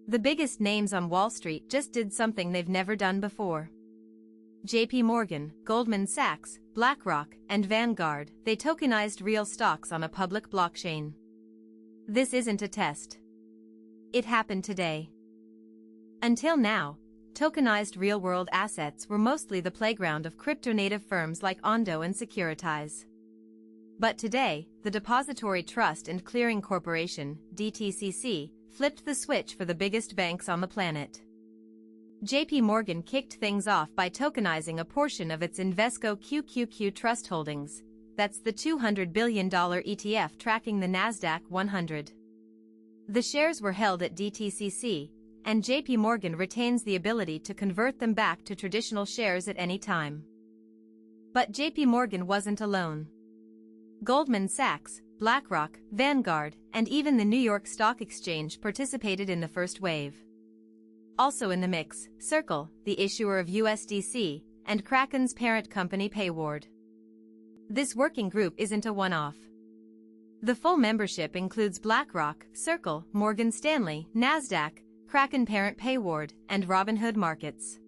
The biggest names on Wall Street just did something they've never done before. JPMorgan, Goldman Sachs, BlackRock, and Vanguard, they tokenized real stocks on a public blockchain. This isn't a test. It happened today. Until now, tokenized real-world assets were mostly the playground of crypto-native firms like Ondo and Securitize. But today, the Depository Trust and Clearing Corporation, DTCC, flipped the switch for the biggest banks on the planet. JPMorgan kicked things off by tokenizing a portion of its Invesco QQQ Trust holdings. That's the $200 billion ETF tracking the Nasdaq 100. The shares were held at DTCC, and JPMorgan retains the ability to convert them back to traditional shares at any time. But JPMorgan wasn't alone. Goldman Sachs, BlackRock, Vanguard, and even the New York Stock Exchange participated in the first wave. Also in the mix, Circle, the issuer of USDC, and Kraken's parent company Vanguard. This working group isn't a one-off. The full membership includes BlackRock, Circle, Morgan Stanley, Nasdaq, Kraken parent Vanguard, and Robinhood Markets.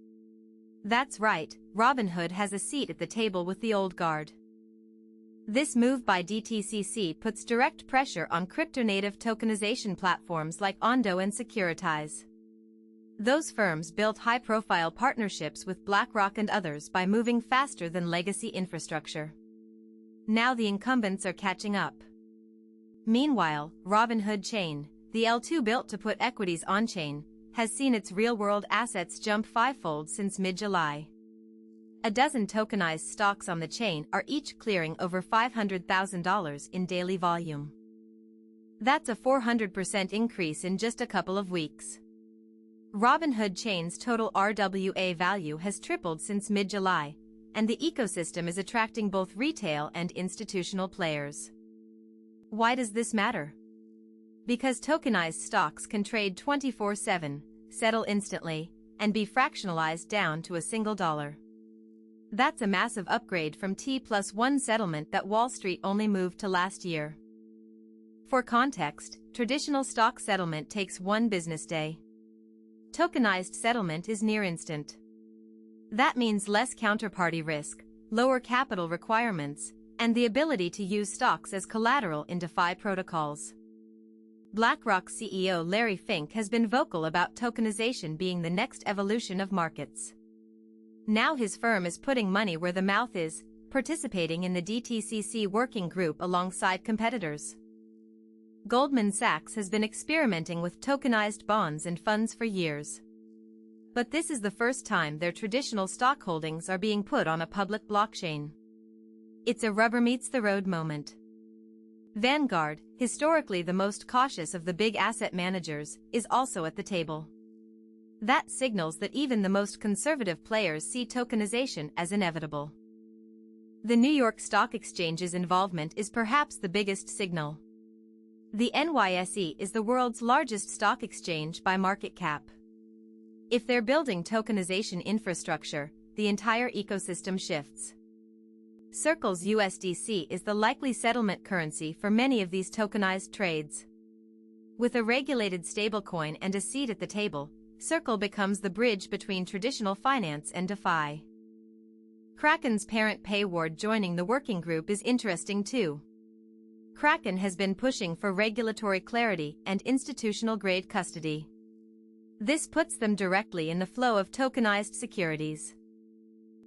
That's right, Robinhood has a seat at the table with the old guard. This move by DTCC puts direct pressure on crypto-native tokenization platforms like Ondo and Securitize. Those firms built high-profile partnerships with BlackRock and others by moving faster than legacy infrastructure. Now the incumbents are catching up. Meanwhile, Robinhood Chain, the L2 built to put equities on-chain, has seen its real-world assets jump fivefold since mid-July. A dozen tokenized stocks on the chain are each clearing over $500,000 in daily volume. That's a 400% increase in just a couple of weeks. Robinhood Chain's total RWA value has tripled since mid-July, and the ecosystem is attracting both retail and institutional players. Why does this matter? Because tokenized stocks can trade 24/7, settle instantly, and be fractionalized down to a single dollar. That's a massive upgrade from T+1 settlement that Wall Street only moved to last year. For context, traditional stock settlement takes 1 business day. Tokenized settlement is near instant. That means less counterparty risk, lower capital requirements, and the ability to use stocks as collateral in DeFi protocols. BlackRock CEO Larry Fink has been vocal about tokenization being the next evolution of markets. Now his firm is putting money where the mouth is, participating in the DTCC working group alongside competitors. Goldman Sachs has been experimenting with tokenized bonds and funds for years. But this is the first time their traditional stock holdings are being put on a public blockchain. It's a rubber-meets-the-road moment. Vanguard, historically the most cautious of the big asset managers, is also at the table. That signals that even the most conservative players see tokenization as inevitable. The New York Stock Exchange's involvement is perhaps the biggest signal. The NYSE is the world's largest stock exchange by market cap. If they're building tokenization infrastructure, the entire ecosystem shifts. Circle's USDC is the likely settlement currency for many of these tokenized trades. With a regulated stablecoin and a seat at the table, Circle becomes the bridge between traditional finance and DeFi. Kraken's parent Vanguard joining the working group is interesting too. Kraken has been pushing for regulatory clarity and institutional-grade custody. This puts them directly in the flow of tokenized securities.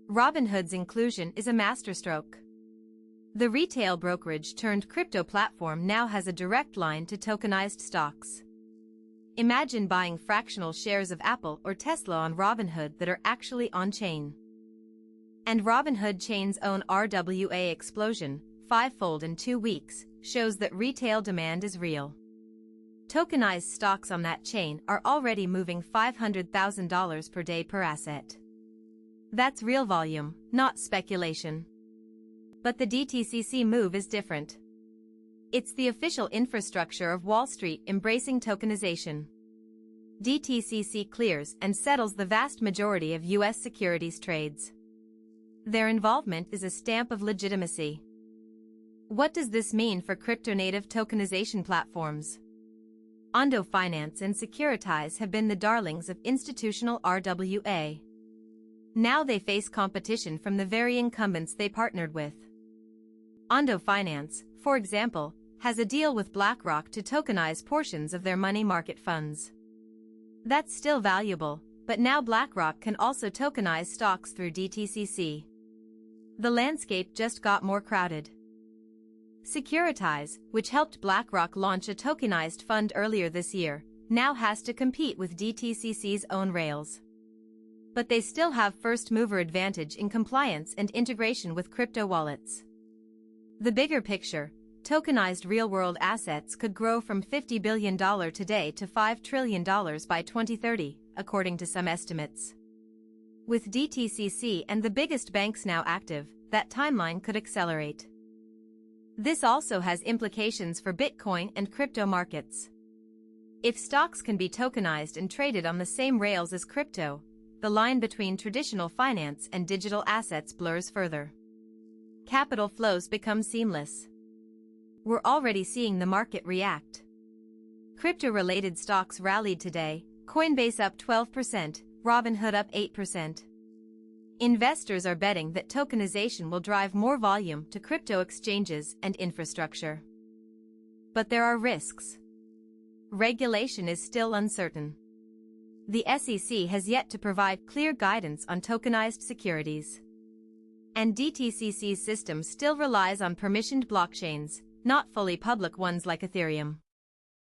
Robinhood's inclusion is a masterstroke. The retail brokerage-turned-crypto platform now has a direct line to tokenized stocks. Imagine buying fractional shares of Apple or Tesla on Robinhood that are actually on-chain. And Robinhood Chain's own RWA explosion, fivefold in 2 weeks, shows that retail demand is real. Tokenized stocks on that chain are already moving $500,000 per day per asset. That's real volume, not speculation. But the DTCC move is different. It's the official infrastructure of Wall Street embracing tokenization. DTCC clears and settles the vast majority of U.S. securities trades. Their involvement is a stamp of legitimacy. What does this mean for crypto-native tokenization platforms? Ondo Finance and Securitize have been the darlings of institutional RWA. Now they face competition from the very incumbents they partnered with. Ondo Finance, for example, has a deal with BlackRock to tokenize portions of their money market funds. That's still valuable, but now BlackRock can also tokenize stocks through DTCC. The landscape just got more crowded. Securitize, which helped BlackRock launch a tokenized fund earlier this year, now has to compete with DTCC's own rails. But they still have first-mover advantage in compliance and integration with crypto wallets. The bigger picture: tokenized real-world assets could grow from $50 billion today to $5 trillion by 2030, according to some estimates. With DTCC and the biggest banks now active, that timeline could accelerate. This also has implications for Bitcoin and crypto markets. If stocks can be tokenized and traded on the same rails as crypto, the line between traditional finance and digital assets blurs further. Capital flows become seamless. We're already seeing the market react. Crypto-related stocks rallied today, Coinbase up 12%, Robinhood up 8%. Investors are betting that tokenization will drive more volume to crypto exchanges and infrastructure. But there are risks. Regulation is still uncertain. The SEC has yet to provide clear guidance on tokenized securities. And DTCC's system still relies on permissioned blockchains, not fully public ones like Ethereum.